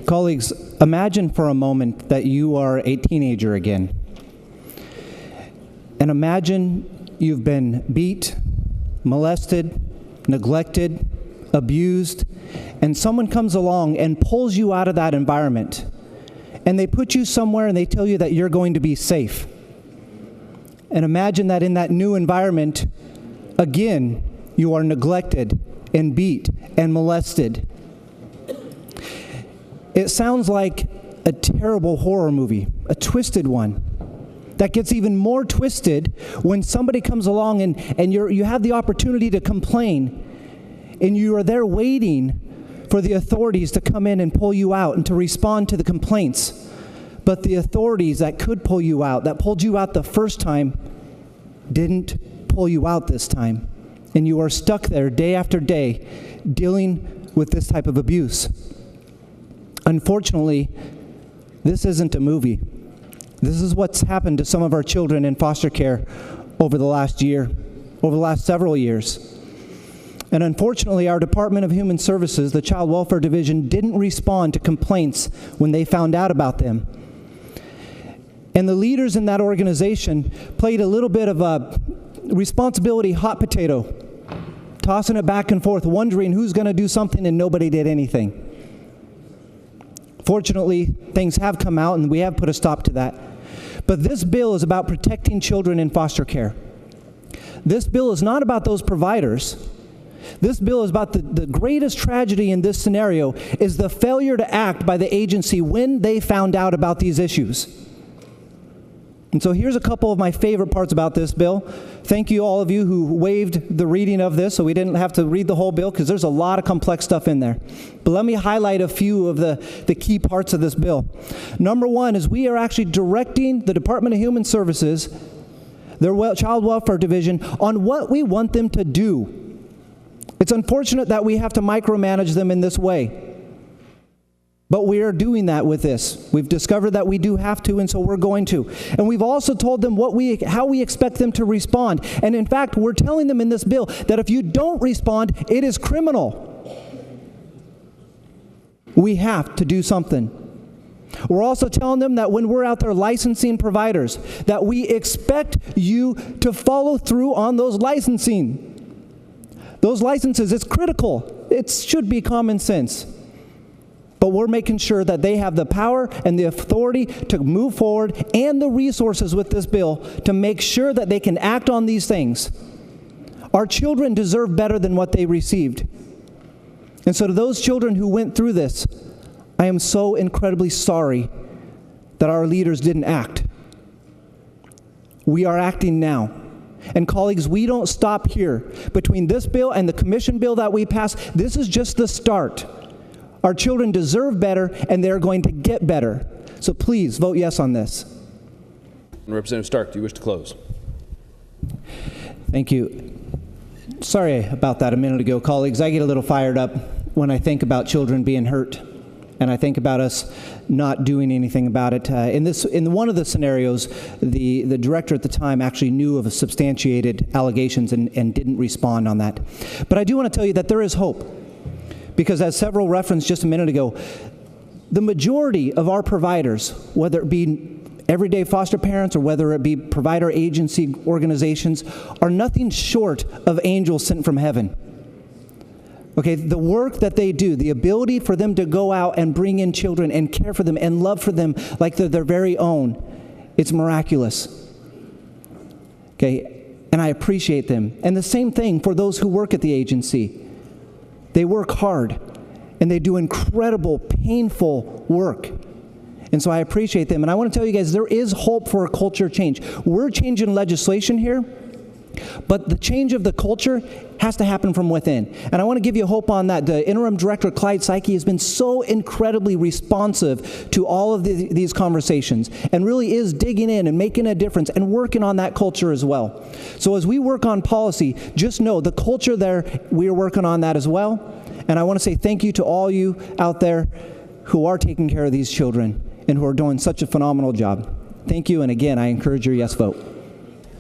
Colleagues, imagine for a moment that you are a teenager again. And imagine you've been beat, molested, neglected, abused, and someone comes along and pulls you out of that environment. And they put you somewhere and they tell you that you're going to be safe. And imagine that in that new environment, again, you are neglected and beat and molested. It sounds like a terrible horror movie, a twisted one, that gets even more twisted when somebody comes along and you have the opportunity to complain, and you are there waiting for the authorities to come in and pull you out and to respond to the complaints. But the authorities that could pull you out, that pulled you out the first time, didn't pull you out this time. And you are stuck there day after day dealing with this type of abuse. Unfortunately, this isn't a movie. This is what's happened to some of our children in foster care over the last year, over the last several years. And unfortunately, our Department of Human Services, the Child Welfare Division, didn't respond to complaints when they found out about them. And the leaders in that organization played a little bit of a responsibility hot potato, tossing it back and forth, wondering who's going to do something, and nobody did anything. Fortunately, things have come out, and we have put a stop to that. But this bill is about protecting children in foster care. This bill is not about those providers. This bill is about the greatest tragedy in this scenario is the failure to act by the agency when they found out about these issues. And so here's a couple of my favorite parts about this bill. Thank you all of you who waived the reading of this so we didn't have to read the whole bill, because there's a lot of complex stuff in there. But let me highlight a few of the key parts of this bill. Number one is we are actually directing the Department of Human Services, their Child Welfare Division, on what we want them to do. It's unfortunate that we have to micromanage them in this way. But we are doing that with this. We've discovered that we do have to, and so we're going to. And we've also told them how we expect them to respond. And in fact, we're telling them in this bill that if you don't respond, it is criminal. We have to do something. We're also telling them that when we're out there licensing providers, that we expect you to follow through on those licensing. Those licenses, it's critical. It should be common sense. But we're making sure that they have the power and the authority to move forward and the resources with this bill to make sure that they can act on these things. Our children deserve better than what they received. And so to those children who went through this, I am so incredibly sorry that our leaders didn't act. We are acting now. And colleagues, we don't stop here. Between this bill and the commission bill that we passed, this is just the start. Our children deserve better, and they're going to get better. So please vote yes on this. Representative Stark, do you wish to close? Thank you. Sorry about that a minute ago, colleagues. I get a little fired up when I think about children being hurt, and I think about us not doing anything about it. In one of the scenarios, the director at the time actually knew of substantiated allegations and didn't respond on that. But I do want to tell you that there is hope. Because as several referenced just a minute ago, the majority of our providers, whether it be everyday foster parents or whether it be provider agency organizations, are nothing short of angels sent from heaven. Okay, the work that they do, the ability for them to go out and bring in children and care for them and love for them like they're their very own, it's miraculous. Okay, and I appreciate them. And the same thing for those who work at the agency. They work hard, and they do incredible, painful work. And so I appreciate them. And I want to tell you guys, there is hope for a culture change. We're changing legislation here, but the change of the culture has to happen from within. And I want to give you hope on that. The interim director, Clyde Psyche, has been so incredibly responsive to all of these conversations and really is digging in and making a difference and working on that culture as well. So as we work on policy, just know the culture there, we are working on that as well. And I want to say thank you to all you out there who are taking care of these children and who are doing such a phenomenal job. Thank you, and again, I encourage your yes vote.